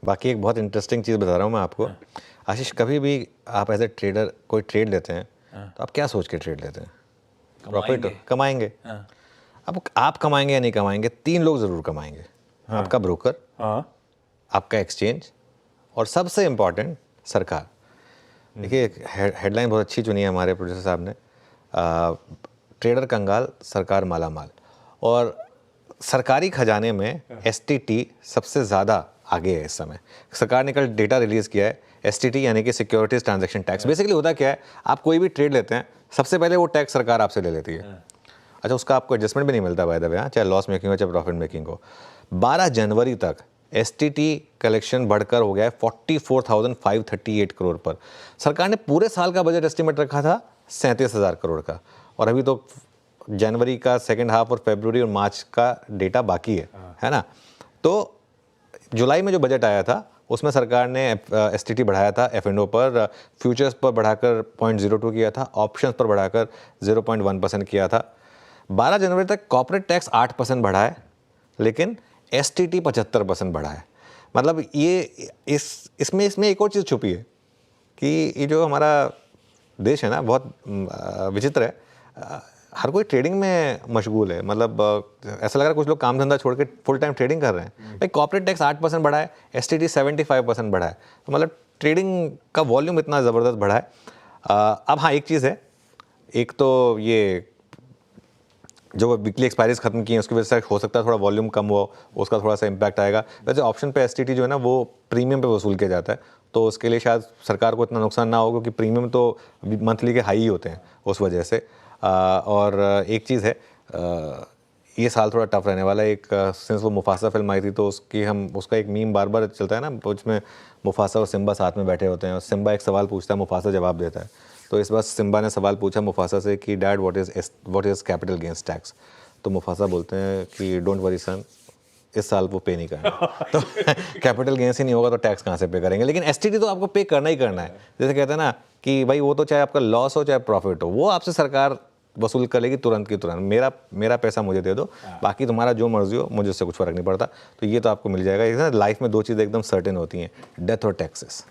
बाकी एक बहुत इंटरेस्टिंग चीज़ बता रहा हूँ मैं आपको। आशीष, कभी भी आप एज ए ट्रेडर कोई ट्रेड लेते हैं तो आप क्या सोच के ट्रेड लेते हैं? प्रॉफिट कमाएंगे। अब आप कमाएंगे या नहीं कमाएंगे, 3 लोग ज़रूर कमाएंगे। आपका ब्रोकर, आपका एक्सचेंज और सबसे इम्पॉर्टेंट सरकार। देखिए हेडलाइन बहुत अच्छी चुनी है हमारे प्रोड्यूसर साहब ने, ट्रेडर कंगाल सरकार माला माल। और सरकारी खजाने में एसटीटी सबसे ज़्यादा आगे है इस समय। सरकार ने कल डेटा रिलीज़ किया है, एसटीटी यानी कि सिक्योरिटीज ट्रांजैक्शन टैक्स। बेसिकली होता क्या है, आप कोई भी ट्रेड लेते हैं सबसे पहले वो टैक्स सरकार आपसे ले लेती है। अच्छा, उसका आपको एडजस्टमेट भी नहीं मिलता बाय द वे, चाहे लॉस मेकिंग हो चाहे प्रॉफिट मेकिंग हो। 12 जनवरी तक एसटीटी कलेक्शन बढ़कर हो गया है 44,538 करोड़ पर। सरकार ने पूरे साल का बजट एस्टिमेट रखा था 37,000 करोड़ का, और अभी तो जनवरी का सेकेंड हाफ और फरवरी और मार्च का डेटा बाकी है ना। तो जुलाई में जो बजट आया था उसमें सरकार ने एसटीटी बढ़ाया था एफ&ओ पर, फ्यूचर्स पर बढ़ाकर 0.02 किया था, ऑप्शंस पर बढ़ाकर 0.1% किया था। 12 जनवरी तक कॉर्पोरेट टैक्स 8% बढ़ा है, लेकिन एसटीटी 75% बढ़ा है। मतलब ये इसमें एक और चीज़ छुपी है कि ये जो हमारा देश है ना, बहुत विचित्र है। हर कोई ट्रेडिंग में मशगूल है। मतलब ऐसा लग रहा है कुछ लोग काम धंधा छोड़ के फुल टाइम ट्रेडिंग कर रहे हैं। भाई कॉर्पोरेट टैक्स 8% बढ़ा है, एसटीटी 75% बढ़ा है, तो मतलब ट्रेडिंग का वॉल्यूम इतना ज़बरदस्त बढ़ा है। अब हाँ, एक चीज़ है, एक तो ये जो वीकली एक्सपायरीज खत्म की हैं उसकी वजह से हो सकता है थोड़ा वॉल्यूम कम हो, उसका थोड़ा सा इम्पैक्ट आएगा। वैसे ऑप्शन पे एसटीटी जो है ना वो प्रीमियम पे वसूल किया जाता है, तो उसके लिए शायद सरकार को इतना नुकसान ना हो, क्योंकि प्रीमियम तो मंथली के हाई ही होते हैं उस वजह से। और एक चीज़ है, ये साल थोड़ा टफ रहने वाला है। एक सिंस वो मुफासा फिल्म आई थी तो उसका एक मीम बार बार चलता है ना, उसमें मुफासा और सिम्बा साथ में बैठे होते हैं और सिम्बा एक सवाल पूछता है, मुफासा जवाब देता है। तो इस बार सिम्बा ने सवाल पूछा मुफासा से कि dad what is capital gains tax. तो मुफासा बोलते हैं कि डोंट वरी सन, इस साल वो पे नहीं करेंगे। तो कैपिटल गेन्स ही नहीं होगा तो टैक्स कहाँ से पे करेंगे। लेकिन एसटीटी तो आपको पे करना ही करना है। जैसे कहते हैं ना कि भाई वो तो चाहे आपका लॉस हो चाहे प्रॉफिट हो, वो आपसे सरकार वसूल कर लेगी तुरंत की तुरंत। मेरा पैसा मुझे दे दो, बाकी तुम्हारा जो मर्जी हो, मुझे उससे कुछ फ़र्क नहीं पड़ता। तो ये तो आपको मिल जाएगा। लाइफ में 2 चीज़ें एकदम सर्टेन होती हैं, डेथ और टैक्सेस।